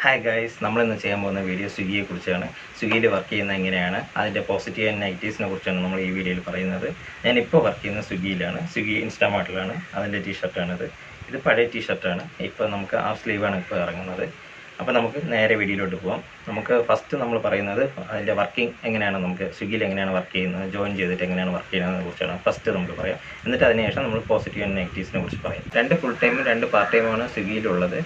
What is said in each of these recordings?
Hi guys, നമ്മളിന്ന് ചെയ്യാൻ പോകുന്ന വീഡിയോ സ്വിഗ്ഗിയെക്കുറിച്ചാണ്. സ്വിഗ്ഗിയിൽ വർക്ക് ചെയ്യുന്നത് എങ്ങനെയാണ്, അതിൻ്റെ പോസിറ്റീവ് ആൻഡ് നെഗറ്റീവ്സിനെ കുറിച്ചാണ് നമ്മൾ ഈ വീഡിയോയിൽ പറയുന്നത്. ഞാനിപ്പോൾ വർക്ക് ചെയ്യുന്നത് സ്വിഗ്ഗിയിലാണ്, സ്വിഗ്ഗി ഇൻസ്റ്റാമാർട്ടിലാണ്. അതിൻ്റെ ടീഷർട്ടാണിത്. ഇത് പഴയ ടീഷർട്ടാണ്. ഇപ്പോൾ നമുക്ക് ഹാഫ് സ്ലീവാണ് ഇപ്പോൾ ഇറങ്ങുന്നത്. അപ്പോൾ നമുക്ക് നേരെ വീഡിയോയിലോട്ട് പോകാം. നമുക്ക് ഫസ്റ്റ് നമ്മൾ പറയുന്നത് അതിൻ്റെ വർക്കിംഗ് എങ്ങനെയാണ്, നമുക്ക് സ്വിഗ്ഗിയിൽ എങ്ങനെയാണ് വർക്ക് ചെയ്യുന്നത്, ജോയിൻ ചെയ്തിട്ട് എങ്ങനെയാണ് വർക്ക് ചെയ്യുന്നതിനെ കുറിച്ചാണ് ഫസ്റ്റ് നമുക്ക് പറയാം. എന്നിട്ട് അതിനുശേഷം നമ്മൾ പോസിറ്റീവ് ആൻഡ് നെഗറ്റീവ്സിനെ കുറിച്ച് പറയും. 2 ഫുൾ ടൈമും 2 പാർട്ട് ടൈമാണ് സ്വിഗ്ഗിയിലുള്ളത്.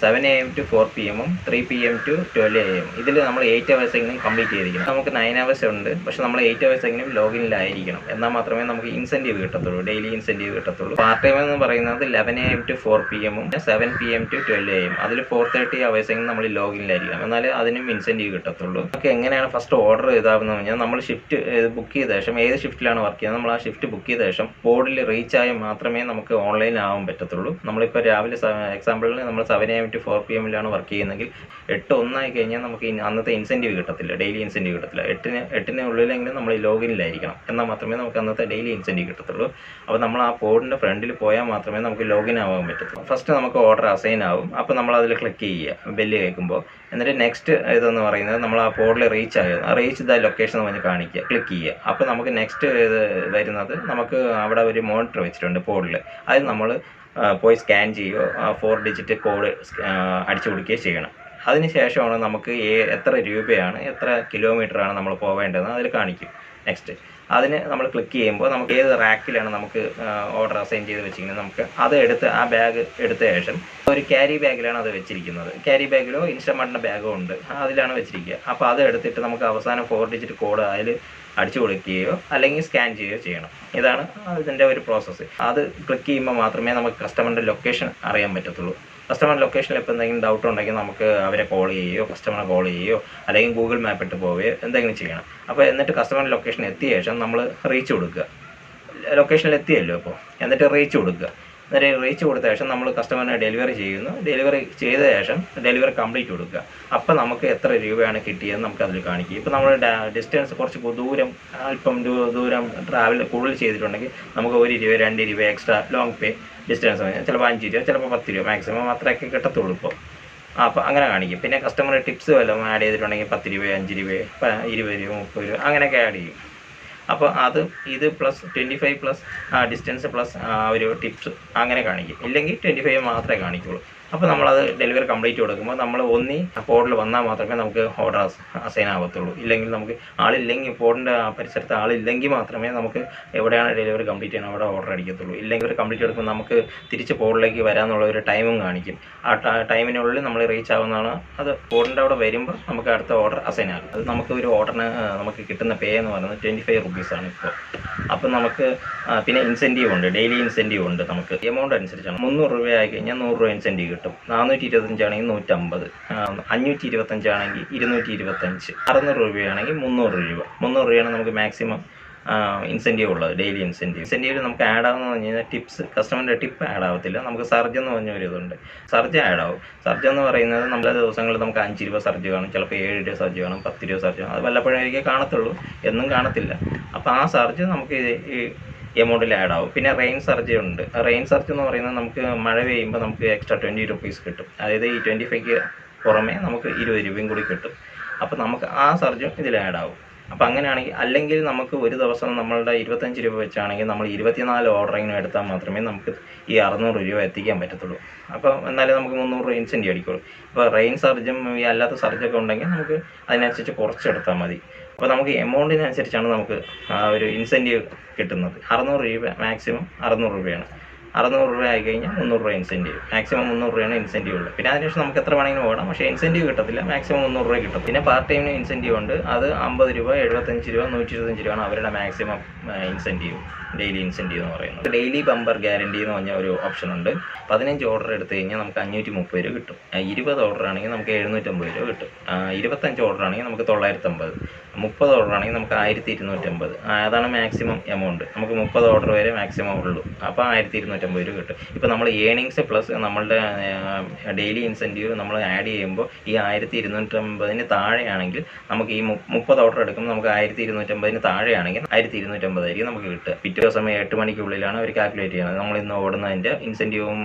7 AM to 4 PM 3 PM to 12 AM. ഇതിൽ നമ്മൾ 8 hours എങ്കിലും കംപ്ലീറ്റ് ചെയ്തിരിക്കണം. നമുക്ക് 9 hours ഉണ്ട്, പക്ഷേ നമ്മൾ 8 hours എങ്കിലും ലോഗിനിലായിരിക്കണം. എന്നാൽ മാത്രമേ നമുക്ക് ഇൻസെൻറ്റീവ് കിട്ടത്തുള്ളൂ, ഡെയിലി ഇൻസെൻറ്റീവ് കിട്ടത്തുള്ളൂ. പാർട്ട് ടൈം എന്ന് പറയുന്നത് 11 AM to 4 PM 7 PM to 12 AM. അതിൽ 430 hours നമ്മൾ ലോഗിനിലായിരിക്കണം, എന്നാലേ അതിനും ഇൻസെൻറ്റീവ് കിട്ടത്തുള്ളൂ. നമുക്ക് എങ്ങനെയാണ് ഫസ്റ്റ് ഓർഡർ ഇതാകുന്നത് പറഞ്ഞാൽ, നമ്മൾ ഷിഫ്റ്റ് ബുക്ക് ചെയ്ത ശേഷം ഏത് ഷിഫ്റ്റിലാണ് വർക്ക് ചെയ്യുന്നത്, നമ്മൾ ആ ഷിഫ്റ്റ് ബുക്ക് ചെയ്ത ശേഷം ബോർഡിൽ റീച്ച് ആയാൽ മാത്രമേ നമുക്ക് ഓൺലൈൻ ആവാൻ പറ്റത്തുള്ളൂ. നമ്മളിപ്പോൾ രാവിലെ എക്സാമ്പിളിൽ നമ്മൾ 7 AM to 4 PM വർക്ക് ചെയ്യുന്നെങ്കിൽ 8:01 ആയി കഴിഞ്ഞാൽ നമുക്ക് അന്നത്തെ ഇൻസെൻറ്റീവ് കിട്ടത്തില്ല, ഡെയിലി ഇൻസെൻറ്റീവ് കിട്ടത്തില്ല. 8-ന് ഉള്ളിലെങ്കിലും നമ്മൾ ലോഗിനിലായിരിക്കണം, എന്നാൽ മാത്രമേ നമുക്ക് അന്നത്തെ ഡെയിലി ഇൻസെൻറ്റീവ് കിട്ടത്തുള്ളൂ. അപ്പോൾ നമ്മൾ ആ ബോർഡിൻ്റെ ഫ്രണ്ടിൽ പോയാൽ മാത്രമേ നമുക്ക് ലോഗിൻ ആവാൻ പറ്റത്തുള്ളൂ. ഫസ്റ്റ് നമുക്ക് ഓർഡർ അസൈൻ ആവും. അപ്പോൾ നമ്മൾ അതിൽ ക്ലിക്ക് ചെയ്യുക ബെല്ല് കേൾക്കുമ്പോൾ. എന്നിട്ട് നെക്സ്റ്റ് ഇതെന്ന് പറയുന്നത് നമ്മൾ ആ ബോർഡിൽ റീച്ച് ദ ലൊക്കേഷൻ എന്ന് പറഞ്ഞ് കാണിക്കുക, ക്ലിക്ക് ചെയ്യുക. അപ്പോൾ നമുക്ക് നെക്സ്റ്റ് ഇത് വരുന്നത്, നമുക്ക് അവിടെ ഒരു മോണിറ്റർ വെച്ചിട്ടുണ്ട് ബോർഡിൽ. അത് നമ്മൾ പോയി സ്കാൻ ചെയ്യുകയോ 4 ഡിജിറ്റ് കോഡ് അടിച്ചു കൊടുക്കുകയോ ചെയ്യണം. അതിന് ശേഷമാണ് നമുക്ക് എത്ര രൂപയാണ്, എത്ര കിലോമീറ്ററാണ് നമ്മൾ പോവേണ്ടതെന്ന് അതിൽ കാണിക്കും. നെക്സ്റ്റ് അതിന് നമ്മൾ ക്ലിക്ക് ചെയ്യുമ്പോൾ നമുക്ക് ഏത് റാക്കിലാണ് നമുക്ക് ഓർഡർ അസൈൻ ചെയ്ത് വെച്ചിരിക്കുന്നത്, നമുക്ക് അത് എടുത്ത് ആ ബാഗ് എടുത്ത ശേഷം ഒരു ക്യാരി ബാഗിലാണ് അത് വെച്ചിരിക്കുന്നത്. ക്യാരി ബാഗിലോ ഇൻസ്റ്റാമാർട്ടിൻ്റെ ബാഗോ ഉണ്ട്, അതിലാണ് വെച്ചിരിക്കുക. അപ്പോൾ അത് എടുത്തിട്ട് നമുക്ക് അവസാനം 4 ഡിജിറ്റ് കോഡ് അതിൽ അടിച്ചു കൊടുക്കുകയോ അല്ലെങ്കിൽ സ്കാൻ ചെയ്യുകയോ ചെയ്യണം. ഇതാണ് ഇതിൻ്റെ ഒരു പ്രോസസ്സ്. അത് ക്ലിക്ക് ചെയ്യുമ്പോൾ മാത്രമേ നമുക്ക് കസ്റ്റമറിൻ്റെ ലൊക്കേഷൻ അറിയാൻ പറ്റത്തുള്ളൂ. കസ്റ്റമർ ലൊക്കേഷനിൽ ഇപ്പോൾ എന്തെങ്കിലും ഡൗട്ട് ഉണ്ടെങ്കിൽ നമുക്ക് അവരെ കോൾ ചെയ്യുകയോ കസ്റ്റമറെ കോൾ ചെയ്യുകയോ അല്ലെങ്കിൽ ഗൂഗിൾ മാപ്പ് ഇട്ട് പോവുകയോ എന്തെങ്കിലും ചെയ്യണം. അപ്പോൾ എന്നിട്ട് കസ്റ്റമർ ലൊക്കേഷൻ എത്തിയ ശേഷം നമ്മൾ റീച്ച് കൊടുക്കുക. ലൊക്കേഷനിൽ എത്തിയല്ലോ അപ്പോൾ, എന്നിട്ട് റീച്ച് കൊടുക്കുക. എന്നിട്ട് റീച്ച് കൊടുത്ത ശേഷം നമ്മൾ കസ്റ്റമറിനെ ഡെലിവറി ചെയ്യുന്നു. ഡെലിവറി ചെയ്ത ശേഷം ഡെലിവറി കംപ്ലീറ്റ് കൊടുക്കുക. അപ്പോൾ നമുക്ക് എത്ര രൂപയാണ് കിട്ടിയതെന്ന് നമുക്ക് അതിൽ കാണിക്കും. ഇപ്പോൾ നമ്മൾ ഡിസ്റ്റൻസ് കുറച്ച് ദൂരം, അല്പം ദൂരം ട്രാവൽ കൂടുതൽ ചെയ്തിട്ടുണ്ടെങ്കിൽ നമുക്ക് 1 രൂപ 2 രൂപ എക്സ്ട്രാ ലോങ് പേ ഡിസ്റ്റൻസ്, ചിലപ്പോൾ 5 രൂപ, ചിലപ്പോൾ 10 രൂപ മാക്സിമം അത്രയൊക്കെ കിട്ടത്തുള്ളൂ ഇപ്പോൾ. അപ്പോൾ അങ്ങനെ കാണിക്കും. പിന്നെ കസ്റ്റമർ ടിപ്സ് വല്ലതും ആഡ് ചെയ്തിട്ടുണ്ടെങ്കിൽ 10 രൂപ 5 രൂപ 20 രൂപ 30 രൂപ അങ്ങനെയൊക്കെ ആഡ് ചെയ്യും. അപ്പോൾ ഇത് പ്ലസ് 25 പ്ലസ് ഡിസ്റ്റൻസ് പ്ലസ് ഒരു ടിപ്സ് അങ്ങനെ കാണിക്കും. ഇല്ലെങ്കിൽ 25 മാത്രമേ കാണിക്കുള്ളൂ. അപ്പോൾ നമ്മളത് ഡെലിവറി കംപ്ലീറ്റ് കൊടുക്കുമ്പോൾ നമ്മൾ ബോർഡിൽ വന്നാൽ മാത്രമേ നമുക്ക് ഓർഡർ അസൈൻ ആവത്തുള്ളൂ. ഇല്ലെങ്കിൽ നമുക്ക് ആളില്ലെങ്കിൽ, ബോർഡിൻ്റെ പരിസരത്ത് ആളില്ലെങ്കിൽ മാത്രമേ നമുക്ക് എവിടെയാണ് ഡെലിവറി കംപ്ലീറ്റ് ചെയ്യണം അവിടെ ഓർഡർ അടിക്കത്തുള്ളൂ. ഇല്ലെങ്കിൽ കംപ്ലീറ്റ് എടുക്കുമ്പോൾ നമുക്ക് തിരിച്ച് ബോർഡിലേക്ക് വരാനുള്ള ഒരു ടൈമും കാണിക്കും. ആ ടൈമിനുള്ളിൽ നമ്മൾ റീച്ച് ആവുന്നതാണ്. അത് ബോർഡിൻ്റെ അവിടെ വരുമ്പോൾ നമുക്ക് അടുത്ത ഓർഡർ അസൈൻ ആകും. അത് നമുക്ക് ഒരു ഓർഡറിന് നമുക്ക് കിട്ടുന്ന പേ എന്ന് പറയുന്നത് 25 റുപ്പീസാണ് ഇപ്പോൾ. അപ്പം നമുക്ക് പിന്നെ ഇൻസെൻറ്റീവ് ഉണ്ട്, ഡെയിലി ഇൻസെൻറ്റീവ് ഉണ്ട്. നമുക്ക് എമൗണ്ട് അനുസരിച്ചാണ്. 300 രൂപ ആയി കഴിഞ്ഞാൽ 100 രൂപ ഇൻസെൻറ്റീവ് കിട്ടും. 425 ആണെങ്കിൽ 150, 525 ആണെങ്കിൽ 225, 600 രൂപയാണെങ്കിൽ 300 രൂപ. 300 രൂപയാണ് നമുക്ക് മാക്സിമം ഇൻസെൻറ്റീവ് ഉള്ളത്, ഡെയിലി ഇൻസെൻറ്റീവിൽ നമുക്ക് ആഡ് ആവുമെന്ന് പറഞ്ഞു കഴിഞ്ഞാൽ ടിപ്സ്, കസ്റ്റമറിൻ്റെ ടിപ്പ് ആഡ് ആവത്തില്ല. നമുക്ക് സർജ് എന്ന് പറഞ്ഞ ഒരു ഇതുണ്ട്, സർജ് ആഡ് ആവും. സർജ് എന്ന് പറയുന്നത് നമ്മുടെ ദിവസങ്ങളിൽ നമുക്ക് 5 രൂപ സർജ് കാണും, ചിലപ്പോൾ 7 രൂപ സർജ് കാണും, 10 രൂപ സർജ് കാണും. അത് വല്ലപ്പോഴേ കാണത്തുള്ളൂ, എന്നും കാണത്തില്ല. അപ്പോൾ ആ സർജ് നമുക്ക് ഈ എമൗണ്ടിൽ ആഡ് ആവും. പിന്നെ റെയിൻ സർജ് ഉണ്ട്. റെയിൻ സർജ് എന്ന് പറയുന്നത് നമുക്ക് മഴ പെയ്യുമ്പോൾ നമുക്ക് എക്സ്ട്രാ 20 റുപ്പീസ് കിട്ടും. അതായത് ഈ 25ക്ക് പുറമേ നമുക്ക് 20 രൂപയും കൂടി കിട്ടും. അപ്പോൾ നമുക്ക് ആ സർജും ഇതിൽ ആഡ് ആവും. അപ്പോൾ അങ്ങനെയാണെങ്കിൽ, അല്ലെങ്കിൽ നമുക്ക് ഒരു ദിവസം നമ്മളുടെ 25 രൂപ വെച്ചാണെങ്കിൽ നമ്മൾ 24 ഓർഡറിങ്ങിനും എടുത്താൽ മാത്രമേ നമുക്ക് ഈ 600 രൂപ എത്തിക്കാൻ പറ്റത്തുള്ളൂ. അപ്പോൾ എന്നാലേ നമുക്ക് 300 രൂപ ഇൻസെൻറ്റീവ് അടിക്കുള്ളൂ. അപ്പോൾ റെയിൻ സർജും ഈ അല്ലാത്ത സർജൊക്കെ ഉണ്ടെങ്കിൽ നമുക്ക് അതിനനുസരിച്ച് കുറച്ചെടുത്താൽ മതി. അപ്പോൾ നമുക്ക് എമൗണ്ടിനനുസരിച്ചാണ് നമുക്ക് ആ ഒരു ഇൻസെൻറ്റീവ് കിട്ടുന്നത്. 600 രൂപ മാക്സിമം 600 രൂപയാണ്. 600 രൂപ ആയി കഴിഞ്ഞാൽ 300 രൂപ ഇൻസെൻറ്റീവ്, മാക്സിമം 300 രൂപയാണ് ഇൻസെൻറ്റീവ് ഉള്ളത്. പിന്നെ അതിനുശേഷം നമുക്ക് എത്ര വേണമെങ്കിലും ഓടാം, പക്ഷേ ഇൻസെൻറ്റീവ് കിട്ടത്തില്ല, മാക്സിമം 300 രൂപ കിട്ടും. പിന്നെ പാർട്ട് ടൈമിന് ഇൻസെൻറ്റീവ് ഉണ്ട്. അത് 50 രൂപ 75 രൂപ 125 രൂപയാണ് അവരുടെ മാക്സിമം ഇൻസെൻറ്റീവ്, ഡെയിലി ഇൻസെൻറ്റീവ് എന്ന് പറയുന്നത്. ഡെയിലി ബമ്പർ ഗ്യാരണ്ടി എന്ന് പറഞ്ഞ ഒരു ഓപ്ഷൻ ഉണ്ട്. 15 ഓർഡർ എടുത്തു കഴിഞ്ഞാൽ നമുക്ക് 530 രൂപ കിട്ടും. 20 ഓർഡർ ആണെങ്കിൽ നമുക്ക് 750 രൂപ കിട്ടും. 25 ഓർഡർ ആണെങ്കിൽ നമുക്ക് 950, 30 ഓർഡർ ആണെങ്കിൽ നമുക്ക് 1250. അതാണ് മാക്സിമം എമൗണ്ട്. നമുക്ക് 30 ഓർഡർ വരെ മാക്സിമം ഉള്ളൂ. അപ്പോൾ 1250 രൂപ കിട്ടും. ഇപ്പോൾ നമ്മൾ ഏണിങ്സ് പ്ലസ് നമ്മളുടെ ഡെയിലി ഇൻസെൻറ്റീവ് നമ്മൾ ആഡ് ചെയ്യുമ്പോൾ ഈ 1250 താഴെയാണെങ്കിൽ നമുക്ക് ഈ 30 ഓർഡർ എടുക്കുമ്പോൾ നമുക്ക് 1250 താഴെയാണെങ്കിൽ 1250 750 നമുക്ക് കിട്ടുക. പിറ്റേ ദിവസം 8 മണിക്കുള്ളിലാണ് അവർ കാൽക്കുലേറ്റ് ചെയ്യുന്നത്. നമ്മൾ ഇന്ന് ഓടുന്നതിൻ്റെ ഇൻസെൻറ്റീവും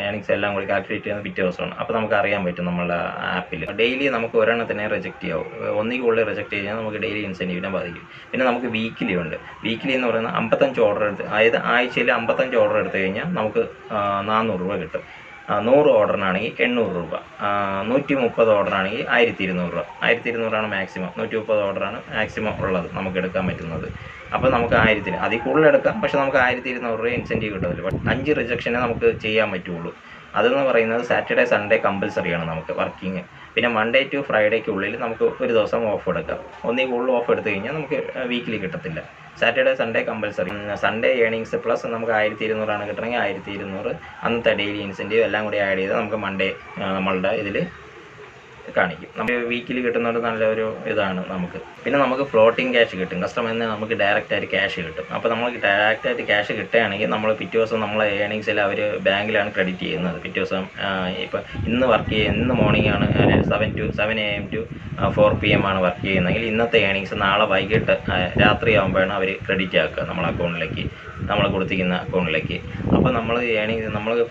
ഏണിങ്സ് എല്ലാം കൂടി കാൽക്കുലേറ്റ് ചെയ്യുന്നത് പിറ്റേ ദിവസമാണ്. അപ്പോൾ നമുക്ക് അറിയാൻ പറ്റും നമ്മളുടെ ആപ്പിൽ. ഡെയിലി നമുക്ക് ഒരെണ്ണത്തിനെ റിജക്റ്റ് ചെയ്യാവും. ഒന്നിക്കുള്ളിൽ റിജക്റ്റ് കഴിഞ്ഞാൽ നമുക്ക് ഡെയിലി ഇൻസെൻറ്റീവിനെ ബാധിക്കും. പിന്നെ നമുക്ക് വീക്കിലി ഉണ്ട്. വീക്കിലി എന്ന് പറയുന്നത് 55 ഓർഡർ എടുത്ത്, അതായത് ആഴ്ചയിൽ 55 ഓർഡർ എടുത്തു കഴിഞ്ഞാൽ നമുക്ക് 400 രൂപ കിട്ടും. 100 ഓർഡറിനാണെങ്കിൽ 800 രൂപ, 130 ഓർഡറാണെങ്കിൽ 1200 രൂപ. 1200 മാക്സിമം, 130 ഓർഡറാണ് മാക്സിമം ഉള്ളത് നമുക്ക് എടുക്കാൻ പറ്റുന്നത്. അപ്പോൾ നമുക്ക് 1000 അതിൽ കൂടുതൽ എടുക്കാം, പക്ഷേ നമുക്ക് 1200 രൂപ ഇൻസെൻറ്റീവ് കിട്ടത്തില്ല. 5 റിജക്ഷനെ നമുക്ക് ചെയ്യാൻ പറ്റുള്ളൂ. അതെന്ന് പറയുന്നത് സാറ്റർഡേ സൺഡേ കമ്പൽസറിയാണ് നമുക്ക് വർക്കിംഗ്. പിന്നെ മൺഡേ ടു ഫ്രൈഡേക്കുള്ളിൽ നമുക്ക് ഒരു ദിവസം ഓഫ് എടുക്കാം. ഒന്നിൽ കൂടുതൽ ഓഫ് എടുത്തു കഴിഞ്ഞാൽ നമുക്ക് വീക്കിലി കിട്ടത്തില്ല. Saturday Sunday compulsory. Sunday earnings plus നമുക്ക് 1200 കിട്ടണമെങ്കിൽ 1200 അന്നത്തെ ഡെയിലി ഇൻസെൻറ്റീവ് എല്ലാം കൂടി ആഡ് ചെയ്ത് നമുക്ക് മൺഡേ നമ്മളുടെ ഇതിൽ കാണിക്കും. നമുക്ക് വീക്കിലി കിട്ടുന്ന ഒരു നല്ലൊരു ഇതാണ് നമുക്ക്. പിന്നെ നമുക്ക് ഫ്ലോട്ടിംഗ് ക്യാഷ് കിട്ടും. കസ്റ്റമറിൽ നിന്ന് നമുക്ക് ഡയറക്റ്റായിട്ട് ക്യാഷ് കിട്ടും. അപ്പോൾ നമുക്ക് ഡയറക്റ്റായിട്ട് ക്യാഷ് കിട്ടുകയാണെങ്കിൽ നമ്മൾ പിറ്റേ ദിവസം നമ്മളെ ഏണിങ്സിൽ അവർ ബാങ്കിലാണ് ക്രെഡിറ്റ് ചെയ്യുന്നത്. പിറ്റേ ദിവസം ഇപ്പോൾ ഇന്ന് വർക്ക് ചെയ്യുക, ഇന്ന് മോർണിംഗ് ആണ് 7 AM to 4 PM ആണ് വർക്ക് ചെയ്യുന്നതെങ്കിൽ ഇന്നത്തെ ഏണിങ്സ് നാളെ വൈകിട്ട് രാത്രി ആകുമ്പോഴാണ് അവർ ക്രെഡിറ്റ് ആക്കുക നമ്മളെ അക്കൗണ്ടിലേക്ക്, നമ്മൾ കൊടുത്തിരിക്കുന്ന അക്കൗണ്ടിലേക്ക്. അപ്പോൾ നമ്മൾ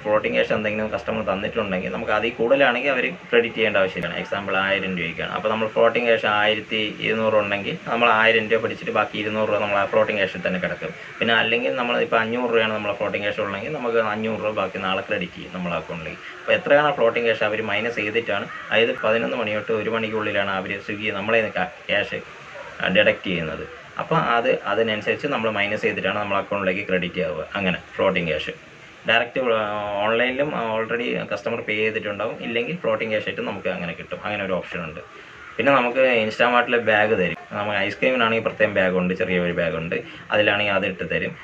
ഫ്ലോട്ടിംഗ് ക്യാഷ് എന്തെങ്കിലും കസ്റ്റമർ തന്നിട്ടുണ്ടെങ്കിൽ നമുക്ക് അതിൽ കൂടുതലാണെങ്കിൽ അവർ ക്രെഡിറ്റ് ചെയ്യേണ്ട ആവശ്യമില്ല. എക്സാമ്പിൾ 1000 രൂപയ്ക്കാണ്. അപ്പോൾ നമ്മൾ ഫ്ലോട്ടിംഗ് ക്യാഷ് 1200 ഉണ്ടെങ്കിൽ നമ്മൾ 1000 രൂപ പിടിച്ചിട്ട് ബാക്കി 200 രൂപ നമ്മൾ ആ ഫ്ലോട്ടിംഗ് ക്യാഷിൽ തന്നെ കിടക്കും. പിന്നെ അല്ലെങ്കിൽ നമ്മൾ ഇപ്പോൾ 500 രൂപയാണ് നമ്മളെ ഫ്ലോട്ടിംഗ് ക്യാഷ് ഉള്ളെങ്കിൽ നമുക്ക് 500 രൂപ ബാക്കി നാളെ ക്രെഡിറ്റ് ചെയ്യും നമ്മളെ അക്കൗണ്ടിലേക്ക്. അപ്പോൾ എത്രയാണ് ഫ്ലോട്ടിംഗ് ക്യാഷ് അവർ മൈനസ് ചെയ്തിട്ടാണ്, അതായത് 11 മണി തൊട്ട് 1 മണിക്കുള്ളിലാണ് അവർ സ്വിഗ്ഗി നമ്മളെ ക്യാഷ് ഡിഡക്റ്റ് ചെയ്യുന്നത്. അപ്പോൾ അതിനനുസരിച്ച് നമ്മൾ മൈനസ് ചെയ്തിട്ടാണ് നമ്മളെ അക്കൗണ്ടിലേക്ക് ക്രെഡിറ്റ് ആവുക. അങ്ങനെ ഫ്ലോട്ടിംഗ് ക്യാഷ് ഡയറക്റ്റ് ഓൺലൈനിലും ഓൾറെഡി കസ്റ്റമർ പേ ചെയ്തിട്ടുണ്ടാവും, ഇല്ലെങ്കിൽ ഫ്ലോട്ടിംഗ് ക്യാഷ് ആയിട്ട് നമുക്ക് അങ്ങനെ കിട്ടും. അങ്ങനെ ഒരു ഓപ്ഷൻ ഉണ്ട്. പിന്നെ നമുക്ക് ഇൻസ്റ്റാമാർട്ടിൽ ബാഗ് തരും. നമുക്ക് ഐസ്ക്രീമിനാണെങ്കിൽ പ്രത്യേകം ബാഗുണ്ട്, ചെറിയൊരു ബാഗുണ്ട്, അതിലാണെങ്കിൽ അത് ഇട്ട് തരും.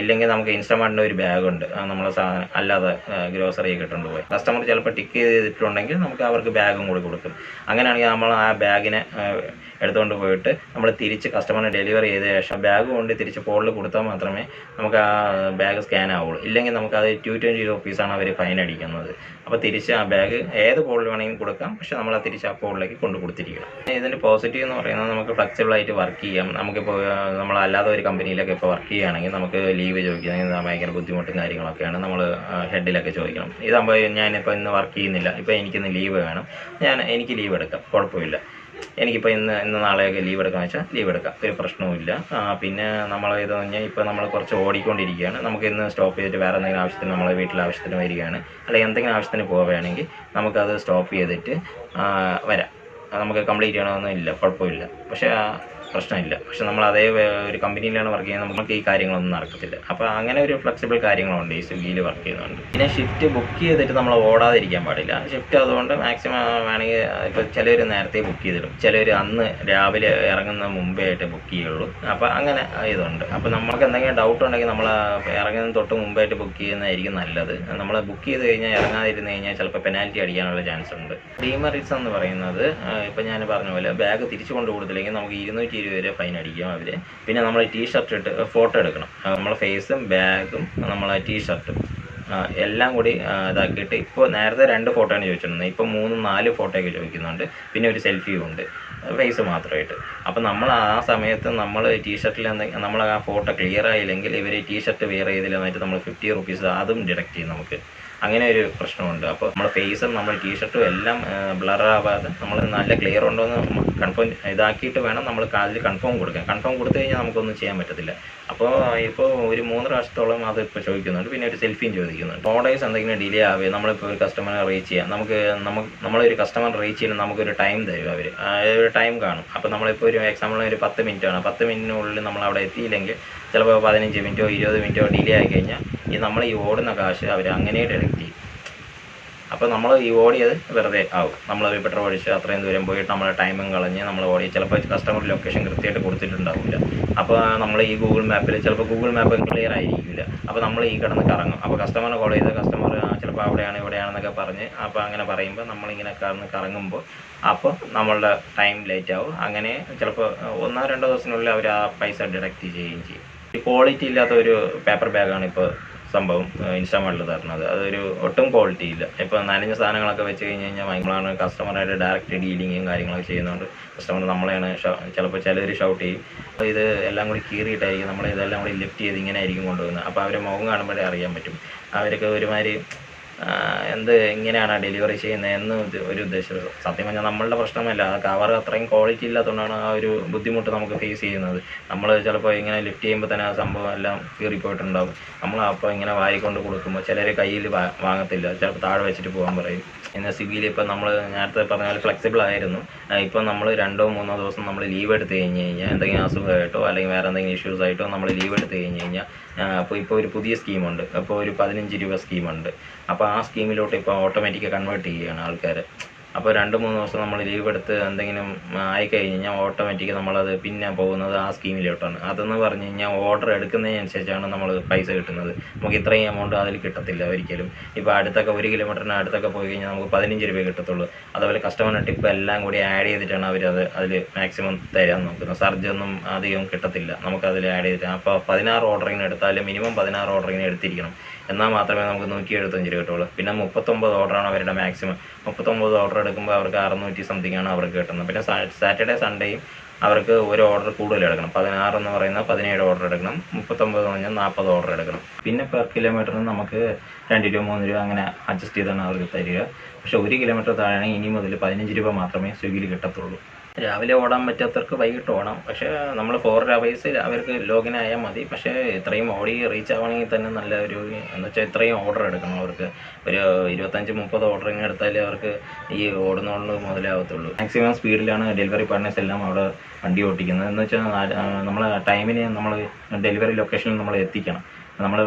ഇല്ലെങ്കിൽ നമുക്ക് ഇൻസ്റ്റാമാർട്ടിൻ്റെ ഒരു ബാഗുണ്ട്, നമ്മളെ സാധനം അല്ലാതെ ഗ്രോസറി ഒക്കെ ഇട്ടുകൊണ്ട് പോയി കസ്റ്റമർ ചിലപ്പോൾ ടിക്ക് ചെയ്തിട്ടുണ്ടെങ്കിൽ നമുക്ക് അവർക്ക് ബാഗും കൂടി കൊടുക്കും. അങ്ങനെയാണെങ്കിൽ നമ്മൾ ആ ബാഗിനെ എടുത്തുകൊണ്ട് പോയിട്ട് നമ്മൾ തിരിച്ച് കസ്റ്റമറിന് ഡെലിവറി ചെയ്ത ശേഷം ബാഗ് കൊണ്ട് തിരിച്ച് പോളിൽ കൊടുത്താൽ മാത്രമേ നമുക്ക് ആ ബാഗ് സ്കാൻ ആവുള്ളൂ. ഇല്ലെങ്കിൽ നമുക്കത് 220 rupees അവർ ഫൈൻ അടിക്കുന്നത്. അപ്പോൾ തിരിച്ച് ആ ബാഗ് ഏത് പോളിൽ വേണമെങ്കിലും കൊടുക്കാം, പക്ഷേ നമ്മൾ തിരിച്ച് ആ പോളിലേക്ക് കൊണ്ട് കൊടുത്തിരിക്കണം. ഇതിൻ്റെ പോസിറ്റീവ് എന്ന് പറയുന്നത് നമുക്ക് ഫ്ലെക്സിബിളായിട്ട് വർക്ക് ചെയ്യാം. നമുക്കിപ്പോൾ നമ്മളല്ലാതെ ഒരു കമ്പനിയിലൊക്കെ ഇപ്പോൾ വർക്ക് ചെയ്യുകയാണെങ്കിൽ നമുക്ക് ലീവ് ചോദിക്കുന്നത് ഭയങ്കര ബുദ്ധിമുട്ടും കാര്യങ്ങളൊക്കെയാണ്. നമ്മൾ ഹെഡിലൊക്കെ ചോദിക്കണം. ഇതാകുമ്പോൾ ഞാനിപ്പോൾ ഇന്ന് വർക്ക് ചെയ്യുന്നില്ല, ഇപ്പോൾ എനിക്കിന്ന് ലീവ് വേണം, എനിക്ക് ലീവ് എടുക്കാം, കുഴപ്പമില്ല. എനിക്കിപ്പോൾ ഇന്ന് നാളെയൊക്കെ ലീവ് എടുക്കാമെന്ന് വെച്ചാൽ ലീവ് എടുക്കാം, ഒരു പ്രശ്നവുമില്ല. പിന്നെ നമ്മൾ ഇതെന്ന് പറഞ്ഞാൽ ഇപ്പോൾ നമ്മൾ കുറച്ച് ഓടിക്കൊണ്ടിരിക്കുകയാണ്, നമുക്ക് ഇന്ന് സ്റ്റോപ്പ് ചെയ്തിട്ട് വേറെ എന്തെങ്കിലും ആവശ്യത്തിന് നമ്മൾ വീട്ടിലെ ആവശ്യത്തിന് വരികയാണ്, അല്ലെങ്കിൽ എന്തെങ്കിലും ആവശ്യത്തിന് പോവുകയാണെങ്കിൽ നമുക്കത് സ്റ്റോപ്പ് ചെയ്തിട്ട് വരാം. നമുക്ക് കംപ്ലീറ്റ് ചെയ്യണമെന്നും ഇല്ല, കുഴപ്പമില്ല. പക്ഷേ പ്രശ്നമില്ല. പക്ഷെ നമ്മൾ അതേ ഒരു കമ്പനിയിലാണ് വർക്ക് ചെയ്യുന്നത്, നമുക്ക് ഈ കാര്യങ്ങളൊന്നും നടക്കത്തില്ല. അപ്പോൾ അങ്ങനെ ഒരു ഫ്ലെക്സിബിൾ കാര്യങ്ങളുണ്ട് ഈ സ്വിഗ്ഗിയിൽ വർക്ക് ചെയ്യുന്നുണ്ട്. പിന്നെ ഷിഫ്റ്റ് ബുക്ക് ചെയ്തിട്ട് നമ്മൾ ഓടാതിരിക്കാൻ പാടില്ല. ഷിഫ്റ്റ് അതുകൊണ്ട് മാക്സിമം വേണമെങ്കിൽ ഇപ്പോൾ ചിലർ നേരത്തെ ബുക്ക് ചെയ്തിടും, ചിലർ അന്ന് രാവിലെ ഇറങ്ങുന്ന മുമ്പേ ആയിട്ട് ബുക്ക് ചെയ്യുള്ളൂ. അപ്പോൾ അങ്ങനെ ഇതുണ്ട്. അപ്പോൾ നമുക്ക് എന്തെങ്കിലും ഡൗട്ട് ഉണ്ടെങ്കിൽ നമ്മൾ ഇറങ്ങുന്നതിന് തൊട്ട് മുമ്പായിട്ട് ബുക്ക് ചെയ്യുന്നതായിരിക്കും നല്ലത്. നമ്മൾ ബുക്ക് ചെയ്ത് കഴിഞ്ഞാൽ ഇറങ്ങാതിരുന്ന് കഴിഞ്ഞാൽ ചിലപ്പോൾ പെനാൽറ്റി അടിക്കാനുള്ള ചാൻസ് ഉണ്ട്. ഡീമെറിറ്റ്സ് എന്ന് പറയുന്നത് ഇപ്പോൾ ഞാൻ പറഞ്ഞ പോലെ ബാഗ് തിരിച്ചു കൊണ്ട് കൊടുത്തില്ലെങ്കിൽ നമുക്ക് 220 രൂപ ഫൈൻ അടിക്കും അവർ. പിന്നെ നമ്മൾ ടീഷർട്ട് ഇട്ട് ഫോട്ടോ എടുക്കണം, നമ്മളെ ഫേസും ബാഗും നമ്മളെ ടീഷർട്ടും എല്ലാം കൂടി ഇതാക്കിയിട്ട്. ഇപ്പോൾ നേരത്തെ 2 ഫോട്ടോയാണ് ചോദിച്ചിരുന്നത്, ഇപ്പോൾ 3-4 ഫോട്ടോയൊക്കെ ചോദിക്കുന്നുണ്ട്. പിന്നെ ഒരു സെൽഫിയും ഉണ്ട് ഫേസ് മാത്രമായിട്ട്. അപ്പോൾ നമ്മൾ ആ സമയത്ത് നമ്മൾ ടീഷർട്ടിൽ നമ്മൾ ആ ഫോട്ടോ ക്ലിയർ ആയില്ലെങ്കിൽ ഇവർ ടീഷർട്ട് വെയർ ചെയ്തില്ലെന്നായിട്ട് നമ്മൾ 50 rupees അതും ഡിഡക്റ്റ് ചെയ്യും നമുക്ക്. അങ്ങനെ ഒരു പ്രശ്നമുണ്ട്. അപ്പോൾ നമ്മുടെ ഫേസും നമ്മുടെ ടീഷർട്ടും എല്ലാം ബ്ലറാവാതെ നമ്മൾ നല്ല ക്ലിയർ ഉണ്ടോ എന്ന് കൺഫേം ഇതാക്കിയിട്ട് വേണം നമ്മൾ അതിൽ കൺഫേം കൊടുക്കാൻ. കൺഫേം കൊടുത്തു കഴിഞ്ഞാൽ നമുക്കൊന്നും ചെയ്യാൻ പറ്റത്തില്ല. അപ്പോൾ ഇപ്പോൾ ഒരു 3 പ്രാവശ്യത്തോളം അത് ഇപ്പോൾ ചോദിക്കുന്നുണ്ട്. പിന്നെ ഒരു സെൽഫിയും ചോദിക്കുന്നുണ്ട്. ഓർഡേഴ്സ് എന്തെങ്കിലും ഡിലേ ആവുക, നമ്മളിപ്പോൾ ഒരു കസ്റ്റമറെ റീച്ച് ചെയ്യാം, നമ്മളൊരു കസ്റ്റമർ റീച്ച് ചെയ്യുന്ന നമുക്കൊരു ടൈം തരും അവർ, ഒരു ടൈം കാണും. അപ്പോൾ നമ്മളിപ്പോൾ ഒരു എക്സാമ്പിൾ ഒരു 10 മിനിറ്റാണ്, 10 മിനിറ്റിനുള്ളിൽ നമ്മൾ അവിടെ എത്തിയില്ലെങ്കിൽ ചിലപ്പോൾ 15 മിനിറ്റോ 20 മിനിറ്റോ ഡിലേ ആയി കഴിഞ്ഞാൽ നമ്മൾ ഈ ഓടുന്ന കാശ് അവർ അങ്ങനെ ഡിഡക്റ്റ് ചെയ്യും. അപ്പോൾ നമ്മൾ ഈ ഓടിയത് വെറുതെ ആവും. നമ്മളൊരു പെട്രോൾ അടിച്ച് അത്രയും ദൂരം പോയിട്ട് നമ്മളെ ടൈമും കളഞ്ഞ് നമ്മൾ ഓടി, ചിലപ്പോൾ കസ്റ്റമർ ലൊക്കേഷൻ കൃത്യമായിട്ട് കൊടുത്തിട്ടുണ്ടാവില്ല. അപ്പോൾ നമ്മൾ ഈ ഗൂഗിൾ മാപ്പിൽ ചിലപ്പോൾ ഗൂഗിൾ മാപ്പ് ക്ലിയർ ആയിരിക്കില്ല. അപ്പോൾ നമ്മൾ ഈ കിടന്ന് കറങ്ങും. അപ്പോൾ കസ്റ്റമറിനെ കോൾ ചെയ്ത് കസ്റ്റമർ ചിലപ്പോൾ അവിടെയാണ് ഇവിടെയാണെന്നൊക്കെ പറഞ്ഞ് അപ്പോൾ അങ്ങനെ പറയുമ്പോൾ നമ്മളിങ്ങനെ കറങ്ങുമ്പോൾ അപ്പോൾ നമ്മളുടെ ടൈം ലേറ്റ് ആവും. അങ്ങനെ ചിലപ്പോൾ 1-2 ദിവസത്തിനുള്ളിൽ അവർ ആ പൈസ ഡിഡക്റ്റ് ചെയ്യുകയും ചെയ്യും. ക്വാളിറ്റി ഇല്ലാത്ത ഒരു പേപ്പർ ബാഗാണ് ഇപ്പോൾ സംഭവം ഇൻസ്റ്റാമാർട്ടിൽ തരുന്നത്. അതൊരു ഒട്ടും ക്വാളിറ്റി ഇല്ല. ഇപ്പോൾ നനഞ്ഞ സാധനങ്ങളൊക്കെ വെച്ച് കഴിഞ്ഞ് കഴിഞ്ഞാൽ നമ്മളാണ് കസ്റ്റമറായിട്ട് ഡയറക്റ്റ് ഡീലിങ്ങും കാര്യങ്ങളൊക്കെ ചെയ്യുന്നതുകൊണ്ട് കസ്റ്റമർ നമ്മളെയാണ് ചിലപ്പോൾ ചിലർ ഷൗട്ട് ചെയ്യും. അപ്പോൾ ഇത് എല്ലാം കൂടി കീറിയിട്ടായിരിക്കും നമ്മൾ ഇതെല്ലാം കൂടി ലിഫ്റ്റ് ചെയ്ത് ഇങ്ങനെ ആയിരിക്കും കൊണ്ടുപോകുന്നത്. അപ്പോൾ അവർ മുഖം കാണുമ്പോഴേ അറിയാൻ പറ്റും അവർക്ക് ഒരുമാതിരി എന്ത് ഇങ്ങനെയാണ് ഡെലിവറി ചെയ്യുന്നത് എന്ന് ഒരു ഉദ്ദേശം. സത്യം പറഞ്ഞാൽ നമ്മളുടെ പ്രശ്നമല്ല, ആ കവർ അത്രയും ക്വാളിറ്റി ഇല്ലാത്തതുകൊണ്ടാണ് ആ ഒരു ബുദ്ധിമുട്ട് നമുക്ക് ഫേസ് ചെയ്യുന്നത്. നമ്മൾ ചിലപ്പോൾ ഇങ്ങനെ ലിഫ്റ്റ് ചെയ്യുമ്പോൾ തന്നെ ആ സംഭവം എല്ലാം കീറിപ്പോയിട്ടുണ്ടാകും. നമ്മൾ അപ്പോൾ ഇങ്ങനെ വാരിക്കൊണ്ട് കൊടുക്കുമ്പോൾ ചിലർ കയ്യിൽ വാങ്ങത്തില്ല, ചിലപ്പോൾ താഴെ വെച്ചിട്ട് പോകാൻ പറയും. പിന്നെ സ്വിഗ്ഗിയിൽ ഇപ്പോൾ നമ്മൾ നേരത്തെ പറഞ്ഞ പോലെ ഫ്ലെക്സിബിൾ ആയിരുന്നു. ഇപ്പോൾ നമ്മൾ 2-3 ദിവസം നമ്മൾ ലീവ് എടുത്ത് കഴിഞ്ഞ് കഴിഞ്ഞാൽ എന്തെങ്കിലും അസുഖമായിട്ടോ അല്ലെങ്കിൽ വേറെ എന്തെങ്കിലും ഇഷ്യൂസ് ആയിട്ടോ നമ്മൾ ലീവ് എടുത്ത് കഴിഞ്ഞ് കഴിഞ്ഞാൽ ഇപ്പോൾ ഒരു പുതിയ സ്കീമുണ്ട്. അപ്പോൾ ഒരു 15 രൂപ സ്കീമുണ്ട്. അപ്പോൾ ആ സ്കീമിലോട്ട് ഇപ്പോൾ ഓട്ടോമാറ്റിക്കായി കൺവേർട്ട് ചെയ്യുകയാണ് ആൾക്കാർ. അപ്പോൾ 2-3 ദിവസം നമ്മൾ ലീവ് എടുത്ത് എന്തെങ്കിലും ആയിക്കഴിഞ്ഞ് കഴിഞ്ഞാൽ ഓട്ടോമാറ്റിക്ക് നമ്മളത് പിന്നെ പോകുന്നത് ആ സ്കീമിലോട്ടാണ്. അതെന്ന് പറഞ്ഞു കഴിഞ്ഞാൽ ഓർഡർ എടുക്കുന്നതിനനുസരിച്ചാണ് നമ്മൾ പൈസ കിട്ടുന്നത്. നമുക്ക് ഇത്രയും എമൗണ്ട് അതിൽ കിട്ടത്തില്ല ഒരിക്കലും. ഇപ്പോൾ അടുത്തൊക്കെ 1 കിലോമീറ്ററിന് അടുത്തൊക്കെ പോയി കഴിഞ്ഞാൽ നമുക്ക് 15 രൂപ കിട്ടത്തുള്ളൂ. അതുപോലെ കസ്റ്റമറിന് ടിപ്പ് എല്ലാം കൂടി ആഡ് ചെയ്തിട്ടാണ് അവരത് അതിൽ മാക്സിമം തരാൻ നോക്കുന്നത്. സർജൊന്നും അധികം കിട്ടത്തില്ല നമുക്കതിൽ ആഡ് ചെയ്തിട്ട്. അപ്പോൾ 16 ഓർഡറിങ്ങിന് എടുത്താലും മിനിമം 16 ഓർഡറിങ്ങിന് എടുത്തിരിക്കണം, എന്നാൽ മാത്രമേ നമുക്ക് 175 രൂപ കിട്ടുള്ളൂ. പിന്നെ 39 ഓർഡറാണ് അവരുടെ മാക്സിമം. 39 ഓർഡർ എടുക്കുമ്പോൾ അവർക്ക് 600 സംതിങ് ആണ് അവർക്ക് കിട്ടുന്നത്. പിന്നെ സാറ്റർഡേ സൺഡേയും അവർക്ക് ഒരു ഓർഡർ കൂടുതൽ എടുക്കണം. 16 എന്ന് പറയുന്നത് 17 ഓർഡർ എടുക്കണം, 39 എന്ന് പറഞ്ഞാൽ 40 ഓർഡർ എടുക്കണം. പിന്നെ പെർ കിലോമീറ്ററിന് നമുക്ക് 2 രൂപ 3 രൂപ അങ്ങനെ അഡ്ജസ്റ്റ് ചെയ്താണ് അവർക്ക് തരിക. പക്ഷേ 1 കിലോമീറ്റർ താഴെയാണെങ്കിൽ ഇനി മുതൽ 15 രൂപ മാത്രമേ സ്വിഗ്ഗിയിൽ കിട്ടത്തുള്ളൂ. രാവിലെ ഓടാൻ പറ്റാത്തവർക്ക് വൈകിട്ട് ഓടാം. പക്ഷേ നമ്മൾ 4 അവേഴ്സ് അവർക്ക് ലോഗിൻ ആയാൽ മതി. പക്ഷേ ഇത്രയും ഓടി റീച്ച് ആവണമെങ്കിൽ തന്നെ നല്ല ഒരു എന്ന് വെച്ചാൽ ഇത്രയും ഓർഡർ എടുക്കണം. അവർക്ക് ഒരു 25-30 ഓർഡറിങ് എടുത്താലേ അവർക്ക് ഈ ഓടുന്നതുകൊണ്ട് മുതലാവത്തുള്ളൂ. മാക്സിമം സ്പീഡിലാണ് ഡെലിവറി പാർട്ട്നേഴ്സ് എല്ലാം അവിടെ വണ്ടി ഓട്ടിക്കുന്നത്. എന്ന് വെച്ചാൽ നമ്മൾ ടൈമിന് നമ്മൾ ഡെലിവറി ലൊക്കേഷനിൽ നമ്മൾ എത്തിക്കണം. നമ്മൾ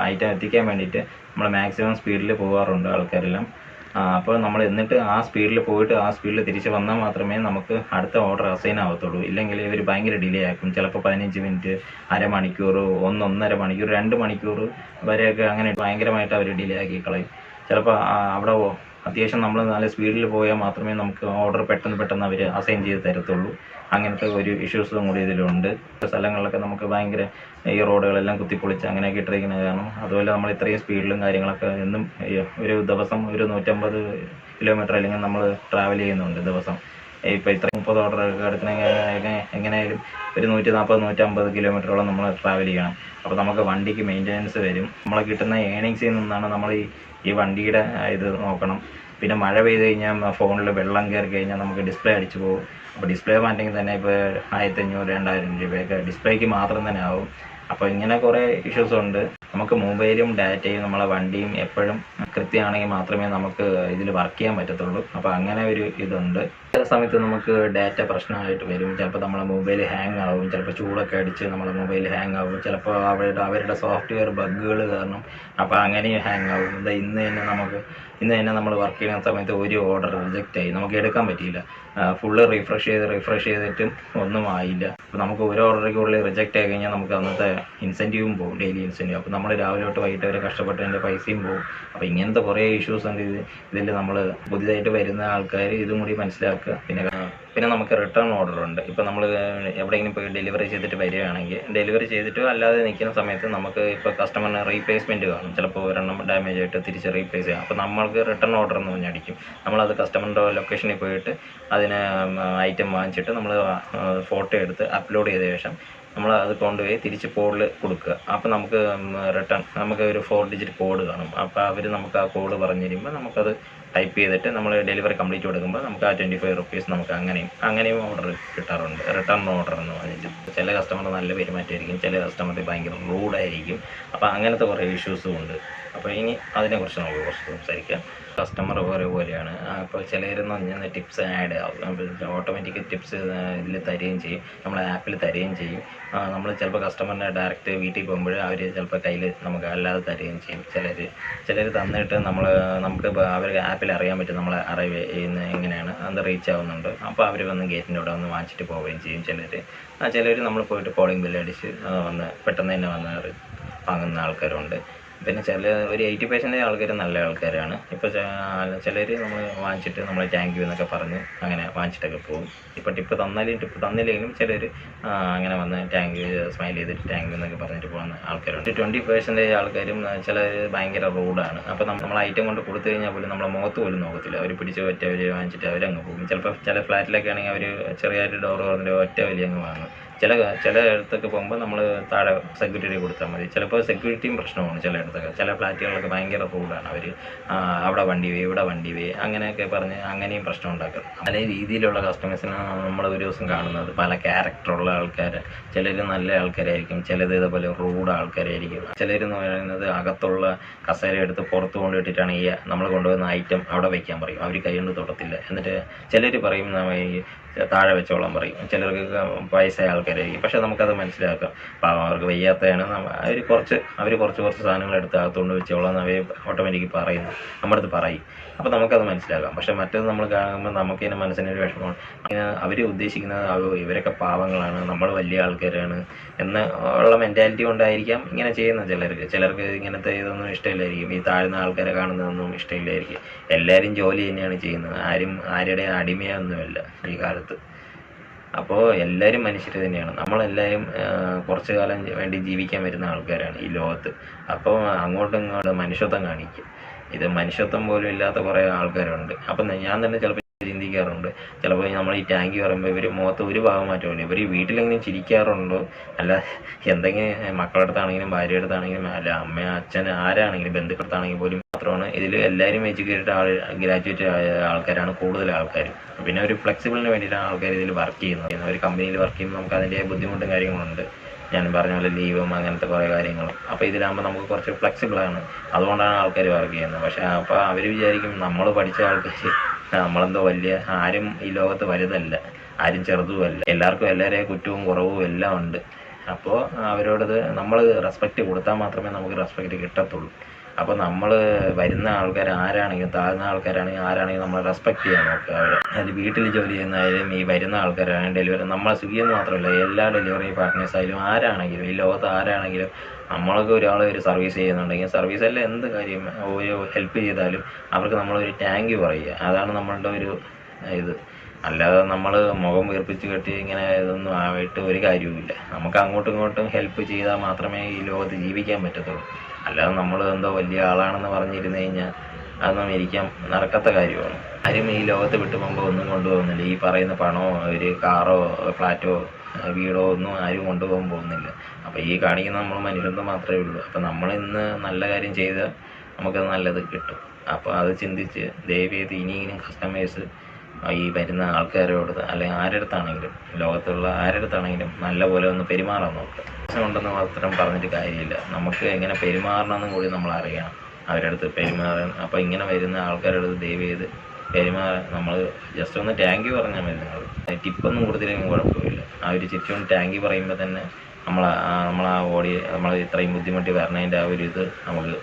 ഐറ്റം എത്തിക്കാൻ വേണ്ടിയിട്ട് നമ്മൾ മാക്സിമം സ്പീഡിൽ പോകാറുണ്ട് ആൾക്കാരെല്ലാം. അപ്പോൾ നമ്മൾ എന്നിട്ട് ആ സ്പീഡിൽ പോയിട്ട് ആ സ്പീഡിൽ തിരിച്ച് വന്നാൽ മാത്രമേ നമുക്ക് അടുത്ത ഓർഡർ അസൈൻ ആവത്തുള്ളൂ. ഇല്ലെങ്കിൽ ഇവർ ഭയങ്കര ഡിലേ ആക്കും. ചിലപ്പോൾ 15 മിനിറ്റ്, അരമണിക്കൂർ, 1-1.5 മണിക്കൂർ, 2 മണിക്കൂർ വരെയൊക്കെ അങ്ങനെ ഭയങ്കരമായിട്ട് അവർ ഡിലേ ആക്കി കളയും. ചിലപ്പോൾ അവിടെ അത്യാവശ്യം നമ്മൾ നല്ല സ്പീഡിൽ പോയാൽ മാത്രമേ നമുക്ക് ഓർഡർ പെട്ടെന്ന് അവർ അസൈൻ ചെയ്ത് തരത്തുള്ളൂ. അങ്ങനത്തെ ഒരു ഇഷ്യൂസും കൂടി ഇതിലുണ്ട്. സ്ഥലങ്ങളിലൊക്കെ നമുക്ക് ഭയങ്കര ഈ റോഡുകളെല്ലാം കുത്തിപ്പൊളിച്ച് അങ്ങനെയൊക്കെ ഇട്ടിരിക്കുന്നത് കാരണം. അതുപോലെ നമ്മൾ ഇത്രയും സ്പീഡിലും കാര്യങ്ങളൊക്കെ എന്നും ഒരു ദിവസം ഒരു 150 കിലോമീറ്റർ അല്ലെങ്കിൽ നമ്മൾ ട്രാവൽ ചെയ്യുന്നുണ്ട് ദിവസം. ഇപ്പോൾ ഇത്ര 30 ഓർഡർ എടുക്കണമെങ്കിൽ എങ്ങനെയായാലും ഒരു 140-150 കിലോമീറ്ററോളം നമ്മൾ ട്രാവൽ ചെയ്യണം. അപ്പോൾ നമുക്ക് വണ്ടിക്ക് മെയിൻ്റനൻസ് വരും. നമ്മളെ കിട്ടുന്ന ഏണിങ്സിൽ നിന്നാണ് നമ്മൾ ഈ വണ്ടിയുടെ ഇത് നോക്കണം. പിന്നെ മഴ പെയ്ത് കഴിഞ്ഞാൽ ഫോണിൽ വെള്ളം കയറി കഴിഞ്ഞാൽ നമുക്ക് ഡിസ്പ്ലേ അടിച്ചു പോകും. അപ്പോൾ ഡിസ്പ്ലേ മാറ്റെങ്കിൽ തന്നെ ഇപ്പോൾ 1500-2000 രൂപയൊക്കെ ഡിസ്പ്ലേക്ക് മാത്രം തന്നെ ആവും. അപ്പോൾ ഇങ്ങനെ കുറേ ഇഷ്യൂസ് ഉണ്ട്. നമുക്ക് മൊബൈലും ഡാറ്റയും നമ്മളെ വണ്ടിയും എപ്പോഴും കൃത്യമാണെങ്കിൽ മാത്രമേ നമുക്ക് ഇതിൽ വർക്ക് ചെയ്യാൻ പറ്റത്തുള്ളൂ. അപ്പോൾ അങ്ങനെ ഒരു ഇതുണ്ട്. ചില സമയത്ത് നമുക്ക് ഡാറ്റ പ്രശ്നമായിട്ട് വരും. ചിലപ്പോൾ നമ്മളെ മൊബൈൽ ഹാങ് ആവും, ചിലപ്പോൾ ചൂടൊക്കെ അടിച്ച് നമ്മളെ മൊബൈൽ ഹാങ് ആവും, ചിലപ്പോൾ അവരുടെ സോഫ്റ്റ്വെയർ ബഗ്ഗുകൾ കാരണം അപ്പോൾ അങ്ങനെയും ഹാങ് ആവും. ഇന്ന് തന്നെ നമ്മൾ വർക്ക് ചെയ്യുന്ന സമയത്ത് ഒരു ഓർഡർ റിജക്റ്റ് ആയി, നമുക്ക് എടുക്കാൻ പറ്റിയില്ല. ഫുള്ള് റിഫ്രഷ് ചെയ്തിട്ടും ഒന്നും ആയില്ല. അപ്പോൾ നമുക്ക് ഒരു ഓർഡറിലേക്ക് ഉള്ളിൽ റിജക്റ്റ് ആയി കഴിഞ്ഞാൽ നമുക്ക് അന്നത്തെ ഇൻസെൻറ്റീവും പോകും, ഡെയിലി ഇൻസെൻറ്റീവ്. അപ്പോൾ നമ്മൾ രാവിലെ തൊട്ട് വൈകിട്ട് വരെ കഷ്ടപ്പെട്ടതിൻ്റെ പൈസയും പോകും. അപ്പോൾ ഇങ്ങനത്തെ കുറേ ഇഷ്യൂസ് ഉണ്ട് ഇതിൽ നമ്മൾ പുതിയതായിട്ട് വരുന്ന ആൾക്കാർ ഇതും കൂടി മനസ്സിലാക്കുക. പിന്നെ നമുക്ക് റിട്ടേൺ ഓർഡർ ഉണ്ട്. ഇപ്പോൾ നമ്മൾ എവിടെയെങ്കിലും പോയി ഡെലിവറി ചെയ്തിട്ട് വരികയാണെങ്കിൽ ഡെലിവറി ചെയ്തിട്ടോ അല്ലാതെ നിൽക്കുന്ന സമയത്ത് നമുക്ക് ഇപ്പോൾ കസ്റ്റമറിന് റീപ്ലേസ്മെൻറ്റ് കാണും. ചിലപ്പോൾ ഒരെണ്ണം ഡാമേജ് ആയിട്ട് തിരിച്ച് റീപ്ലേസ് ചെയ്യാം. അപ്പോൾ നമ്മൾക്ക് റിട്ടേൺ ഓർഡർ എന്ന് പറഞ്ഞടിക്കും. നമ്മളത് കസ്റ്റമറിൻ്റെ ലൊക്കേഷനിൽ പോയിട്ട് അതിന് ഐറ്റം വാങ്ങിച്ചിട്ട് നമ്മൾ ഫോട്ടോ എടുത്ത് അപ്ലോഡ് ചെയ്ത ശേഷം നമ്മൾ അത് കൊണ്ടുപോയി തിരിച്ച് കോഡിൽ കൊടുക്കുക. അപ്പോൾ നമുക്ക് റിട്ടേൺ നമുക്ക് ഒരു 4 ഡിജിറ്റ് കോഡ് കാണും. അപ്പോൾ അവർ നമുക്ക് ആ കോഡ് പറഞ്ഞു തരുമ്പോൾ നമുക്കത് ടൈപ്പ് ചെയ്തിട്ട് നമ്മൾ ഡെലിവറി കംപ്ലീറ്റ് കൊടുക്കുമ്പോൾ നമുക്ക് ആ 25 റുപ്പീസ് നമുക്ക് അങ്ങനെയും ഓർഡർ കിട്ടാറുണ്ട്. റിട്ടേൺ ഓർഡർ എന്ന് പറഞ്ഞിട്ട് ചില കസ്റ്റമർ നല്ല പെരുമാറ്റമായിരിക്കും, ചില കസ്റ്റമർ ഭയങ്കര റൂഡായിരിക്കും. അപ്പോൾ അങ്ങനത്തെ കുറേ ഇഷ്യൂസും ഉണ്ട്. അപ്പോൾ ഇനി അതിനെക്കുറിച്ച് നമുക്ക് കുറച്ച് സംസാരിക്കാം. കസ്റ്റമർ പോലെയാണ്. അപ്പോൾ ചിലരെന്ന് പറഞ്ഞാൽ ടിപ്സ് ആഡ് ആവും. ഓട്ടോമാറ്റിക് ടിപ്സ് ഇതിൽ തരികയും ചെയ്യും, നമ്മളെ ആപ്പിൽ തരികയും ചെയ്യും. നമ്മൾ ചിലപ്പോൾ കസ്റ്റമറിനെ ഡയറക്റ്റ് വീട്ടിൽ പോകുമ്പോൾ അവർ ചിലപ്പോൾ കയ്യിൽ നമുക്ക് അല്ലാതെ തരികയും ചെയ്യും. ചിലർ തന്നിട്ട് നമുക്ക് അവർ ആപ്പിൽ അറിയാൻ പറ്റും നമ്മളെ അറൈവ് ചെയ്യുന്ന എങ്ങനെയാണ് അത് റീച്ച് ആവുന്നുണ്ട്. അപ്പോൾ അവർ വന്ന് ഗേറ്റിൻ്റെ അവിടെ വന്ന് വാങ്ങിച്ചിട്ട് പോവുകയും ചെയ്യും. ചിലർ നമ്മൾ പോയിട്ട് കോളിംഗ് ബെല്ല് അടിച്ച് പെട്ടെന്ന് തന്നെ വന്ന് വാങ്ങുന്ന ആൾക്കാരുണ്ട്. പിന്നെ ഒരു 80% ആൾക്കാർ നല്ല ആൾക്കാരാണ്. ഇപ്പോൾ ചിലർ നമ്മൾ വാങ്ങിച്ചിട്ട് നമ്മൾ താങ്ക് യു എന്നൊക്കെ പറഞ്ഞ് അങ്ങനെ വാങ്ങിച്ചിട്ടൊക്കെ പോകും. ഇപ്പോൾ ടിപ്പ് തന്നില്ലെങ്കിലും ചിലർ അങ്ങനെ വന്ന് താങ്ക് യു സ്മൈൽ ചെയ്തിട്ട് താങ്ക് യു എന്നൊക്കെ പറഞ്ഞിട്ട് പോകുന്ന ആൾക്കാരുണ്ട്. 20% ആൾക്കാരും ചിലർ ഭയങ്കര റൂഡാണ്. അപ്പോൾ നമ്മൾ ഐറ്റം കൊണ്ട് കൊടുത്തു കഴിഞ്ഞാൽ പോലും നമ്മളെ മുഖത്ത് പോലും നോക്കത്തില്ല. അവർ പിടിച്ച് ഒറ്റ വലിയ വാങ്ങിച്ചിട്ട് അവരങ്ങ് പോകും. ചിലപ്പോൾ ചില ഫ്ലാറ്റിലൊക്കെ ആണെങ്കിൽ അവർ ചെറിയൊരു ഡോർ തുറന്നിട്ട് ഒറ്റ വലിയ അങ്ങ് വാങ്ങും. ചില ഇടത്തൊക്കെ പോകുമ്പോൾ നമ്മൾ താഴെ സെക്യൂരിറ്റി കൊടുത്താൽ മതി. ചിലപ്പോൾ സെക്യൂരിറ്റിയും പ്രശ്നമാണ്. ചില ഇടത്തൊക്കെ ചില ഫ്ലാറ്റുകളിലൊക്കെ ഭയങ്കര റൂഡാണ്. അവർ അവിടെ വണ്ടി വേ ഇവിടെ വണ്ടി വേ അങ്ങനെയൊക്കെ പറഞ്ഞ് അങ്ങനെയും പ്രശ്നം ഉണ്ടാക്കും. പല രീതിയിലുള്ള കസ്റ്റമേഴ്സിനാണ് നമ്മൾ ഒരു ദിവസം കാണുന്നത്. പല ക്യാരക്ടറുള്ള ആൾക്കാർ, ചിലർ നല്ല ആൾക്കാരായിരിക്കും, ചിലത് ഇതേപോലെ റൂഡ് ആൾക്കാരായിരിക്കും. ചിലരെന്ന് പറയുന്നത് അകത്തുള്ള കസേര എടുത്ത് പുറത്ത് കൊണ്ടിട്ടിട്ടാണ് ഈ നമ്മൾ കൊണ്ടുവന്ന ഐറ്റം അവിടെ വയ്ക്കാൻ പറയും. അവർ കൈ കൊണ്ട് തൊടത്തില്ല. എന്നിട്ട് ചിലർ പറയും താഴെ വെച്ചോളാൻ പറയും. ചിലർക്ക് വയസ്സായ ആൾക്കാരായിരിക്കും. പക്ഷേ നമുക്കത് മനസ്സിലാക്കാം. പാവം അവർക്ക് വയ്യാത്തതാണ്. അവർ കുറച്ച് സാധനങ്ങൾ എടുത്ത് അകത്തുകൊണ്ട് വെച്ചോളാം എന്ന് അവർ ഓട്ടോമാറ്റിക്ക് പറയുന്നു, നമ്മുടെ അടുത്ത് പറയും. അപ്പോൾ നമുക്കത് മനസ്സിലാക്കാം. പക്ഷേ മറ്റേത് നമ്മൾ കാണുമ്പോൾ നമുക്കിതിന് മനസ്സിനൊരു വിഷമമാണ്. അവർ ഉദ്ദേശിക്കുന്നത് ഇവരൊക്കെ പാവങ്ങളാണ്, നമ്മൾ വലിയ ആൾക്കാരാണ് എന്ന് ഉള്ള മെൻറ്റാലിറ്റി കൊണ്ടായിരിക്കാം ഇങ്ങനെ ചെയ്യുന്നത്. ചിലർക്ക് ഇങ്ങനത്തെ ഇതൊന്നും ഇഷ്ടമില്ലായിരിക്കും. ഈ താഴ്ന്ന ആൾക്കാരെ കാണുന്നതൊന്നും ഇഷ്ടമില്ലായിരിക്കും. എല്ലാവരും ജോലി തന്നെയാണ് ചെയ്യുന്നത്. ആരുടെ അടിമയൊന്നുമല്ല ഈ കാലത്ത്. അപ്പോൾ എല്ലാവരും മനുഷ്യർ തന്നെയാണ്. നമ്മളെല്ലാവരും കുറച്ച് കാലം വേണ്ടി ജീവിക്കാൻ വരുന്ന ആൾക്കാരാണ് ഈ ലോകത്ത്. അപ്പോൾ അങ്ങോട്ടും ഇങ്ങോട്ടും മനുഷ്യത്വം കാണിക്കും. ഇത് മനുഷ്യത്വം പോലും ഇല്ലാത്ത കുറേ ആൾക്കാരുണ്ട്. അപ്പം ഞാൻ തന്നെ ചിലപ്പോൾ ചിന്തിക്കാറുണ്ട്, ചിലപ്പോൾ നമ്മൾ ഈ ടാങ്ക് പറയുമ്പോൾ ഇവർ മുഖത്ത് ഒരു ഭാഗം മാറ്റമില്ല. ഇവർ വീട്ടിലെങ്കിലും ചിരിക്കാറുണ്ടോ, അല്ല എന്തെങ്കിലും മക്കളുടെ അടുത്താണെങ്കിലും ഭാര്യയുടെ അടുത്താണെങ്കിലും അല്ല അമ്മ അച്ഛൻ ആരാണെങ്കിലും ബന്ധുക്കളടുത്താണെങ്കിൽ പോലും മാത്രമാണ് ഇതിൽ എല്ലാവരും ഗ്രാജുവേറ്റ് ആയ ആൾക്കാരാണ് കൂടുതൽ ആൾക്കാർ. പിന്നെ ഒരു ഫ്ലെക്സിബിളിന് വേണ്ടിയിട്ടാണ് ആൾക്കാർ ഇതിൽ വർക്ക് ചെയ്യുന്നത്. ഒരു കമ്പനിയിൽ വർക്ക് ചെയ്യുമ്പോൾ നമുക്ക് അതിൻ്റെ ബുദ്ധിമുട്ടും കാര്യങ്ങളുണ്ട്. ഞാൻ പറഞ്ഞ പോലെ ലീവും അങ്ങനത്തെ കുറേ കാര്യങ്ങളും. അപ്പോൾ ഇതിലാകുമ്പോൾ നമുക്ക് കുറച്ച് ഫ്ലെക്സിബിളാണ്. അതുകൊണ്ടാണ് ആൾക്കാർ വർക്ക് ചെയ്യുന്നത്. പക്ഷേ അപ്പോൾ അവർ വിചാരിക്കും നമ്മൾ പഠിച്ച ആൾക്കാർ നമ്മളെന്തോ ആരും ഈ ലോകത്ത് വലുതല്ല, ആരും ചെറുതുമല്ല, എല്ലാവർക്കും എല്ലാവരെയും കുറ്റവും കുറവും എല്ലാം ഉണ്ട്. അപ്പോൾ അവരോടത് നമ്മൾ റെസ്പെക്റ്റ് കൊടുത്താൽ മാത്രമേ നമുക്ക് റെസ്പെക്റ്റ് കിട്ടത്തുള്ളൂ. അപ്പോൾ നമ്മൾ വരുന്ന ആൾക്കാർ ആരാണെങ്കിലും താഴ്ന്ന ആരാണെങ്കിലും നമ്മൾ റെസ്പെക്റ്റ് ചെയ്യാൻ നോക്കുക. അത് വീട്ടിൽ ജോലി ചെയ്യുന്നതായാലും ഈ വരുന്ന ആൾക്കാരാണെങ്കിലും ഡെലിവറി നമ്മളെ സ്വിഗ്ഗിയെന്ന് മാത്രമല്ല എല്ലാ ഡെലിവറി പാർട്ട്നേഴ്സായാലും ആരാണെങ്കിലും ഈ ലോകത്ത് ആരാണെങ്കിലും നമ്മൾക്ക് ഒരു സർവീസ് ചെയ്യുന്നുണ്ടെങ്കിൽ സർവീസല്ല എന്ത് കാര്യം ഒരു ഹെൽപ്പ് ചെയ്താലും അവർക്ക് നമ്മളൊരു താങ്ക് യു പറയുക. അതാണ് നമ്മളുടെ ഒരു ഇത്. അല്ലാതെ നമ്മൾ മുഖം വീർപ്പിച്ച് കെട്ടി ഇങ്ങനെ ഇതൊന്നും ആയിട്ട് ഒരു കാര്യവുമില്ല. നമുക്ക് അങ്ങോട്ടും ഇങ്ങോട്ടും ഹെൽപ്പ് ചെയ്താൽ മാത്രമേ ഈ ലോകത്ത് ജീവിക്കാൻ പറ്റത്തുള്ളൂ. അല്ലാതെ നമ്മൾ എന്തോ വലിയ ആളാണെന്ന് പറഞ്ഞിരുന്നു കഴിഞ്ഞാൽ അതൊന്നും നടക്കാത്ത കാര്യമാണ്. ആരും ഈ ലോകത്ത് വിട്ടു പോകുമ്പോൾ ഒന്നും കൊണ്ടുപോകുന്നില്ല. ഈ പറയുന്ന പണമോ ഒരു കാറോ ഫ്ലാറ്റോ വീടോ ഒന്നും ആരും കൊണ്ടുപോകാൻ പോകുന്നില്ല. അപ്പോൾ ഈ കാണിക്കുന്ന നമ്മൾ മനുഷ്യത്വം മാത്രമേ ഉള്ളൂ. അപ്പോൾ നമ്മൾ ഇന്ന് നല്ല കാര്യം ചെയ്താൽ നമുക്കത് നല്ലത് കിട്ടും. അപ്പോൾ അത് ചിന്തിച്ച് ദയവേത് ഇനിയും കസ്റ്റമേഴ്സ് ഈ വരുന്ന ആൾക്കാരോട് അല്ലെങ്കിൽ ആരടുത്താണെങ്കിലും ലോകത്തുള്ള ആരടുത്താണെങ്കിലും നല്ലപോലെ ഒന്ന് പെരുമാറാൻ നോക്കുക. ഉണ്ടെന്ന് മാത്രം പറഞ്ഞിട്ട് കാര്യമില്ല. നമുക്ക് എങ്ങനെ പെരുമാറണമെന്നും കൂടി നമ്മൾ അറിയണം. അവരുടെ അടുത്ത് പെരുമാറാൻ. അപ്പോൾ ഇങ്ങനെ വരുന്ന ആൾക്കാരുടെ അടുത്ത് ദയവ് ചെയ്ത് പെരുമാറാൻ നമ്മൾ ജസ്റ്റ് ഒന്ന് താങ്ക് യു പറഞ്ഞാൽ മതി. നിങ്ങൾ ടിപ്പൊന്നും കൊടുത്തില്ലെങ്കിൽ കുഴപ്പമില്ല. ആ ഒരു ചിരിച്ചുകൊണ്ട് താങ്ക് യു പറയുമ്പോൾ തന്നെ നമ്മൾ ഇത്രയും ബുദ്ധിമുട്ടി വരണതിൻ്റെ ആ ഒരു ഇത് നമുക്ക്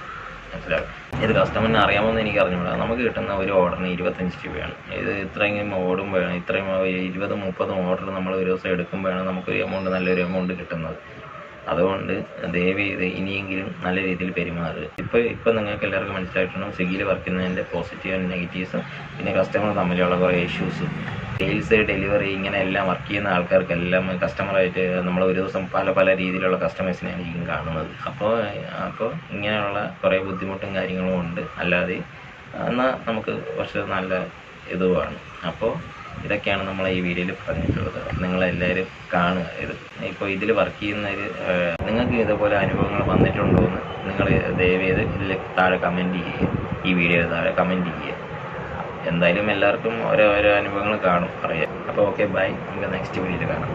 മനസ്സിലാവും. ഇത് കസ്റ്റമറിന് അറിയാമെന്ന് എനിക്ക് അറിഞ്ഞുകൂടാ. നമുക്ക് കിട്ടുന്ന ഒരു ഓർഡറിന് 25 രൂപയാണ്. ഇത് ഇത്രയും ഓടുമ്പോഴാണ് 20-30 ഓർഡർ നമ്മൾ ഒരു ദിവസം എടുക്കുമ്പോഴാണ് നമുക്കൊരു നല്ലൊരു എമൗണ്ട് കിട്ടുന്നത്. അതുകൊണ്ട് ദയവ് ചെയ്ത് ഇനിയെങ്കിലും നല്ല രീതിയിൽ പെരുമാറുക. ഇപ്പോൾ നിങ്ങൾക്ക് എല്ലാവർക്കും മനസ്സിലായിട്ടുണ്ടാവും സ്വിഗ്ഗിയിൽ വർക്ക് ചെയ്യുന്നതിൻ്റെ പോസിറ്റീവ് ആൻഡ് നെഗറ്റീവ്സും പിന്നെ കസ്റ്റമർ തമ്മിലുള്ള കുറേ ഇഷ്യൂസും. സെയിൽസ് ഡെലിവറി ഇങ്ങനെ എല്ലാം വർക്ക് ചെയ്യുന്ന ആൾക്കാർക്കെല്ലാം കസ്റ്റമറായിട്ട് നമ്മൾ ഒരു ദിവസം പല രീതിയിലുള്ള കസ്റ്റമേഴ്സിനെയായിരിക്കും കാണുന്നത്. അപ്പോൾ ഇങ്ങനെയുള്ള കുറേ ബുദ്ധിമുട്ടും കാര്യങ്ങളും ഉണ്ട്. അല്ലാതെ എന്നാൽ നമുക്ക് കുറച്ച് നല്ല ഇതുമാണ്. അപ്പോൾ ഇതൊക്കെയാണ് നമ്മൾ ഈ വീഡിയോയിൽ പറഞ്ഞിട്ടുള്ളത്. നിങ്ങളെല്ലാവരും കാണുക. ഇപ്പോൾ ഇതിൽ വർക്ക് ചെയ്യുന്നവർ നിങ്ങൾക്ക് ഇതുപോലെ അനുഭവങ്ങൾ വന്നിട്ടുണ്ടോ എന്ന് നിങ്ങൾ ദയവ് ചെയ്ത് ഇതിൽ താഴെ കമൻറ്റ് ചെയ്യുക. ഈ വീഡിയോയിൽ താഴെ കമൻറ്റ് ചെയ്യുക. എന്തായാലും എല്ലാവർക്കും ഓരോ അനുഭവങ്ങൾ കാണും, അറിയാം. അപ്പോൾ ഓക്കെ, ബൈ. നമുക്ക് നെക്സ്റ്റ് വീഡിയോയിൽ കാണാം.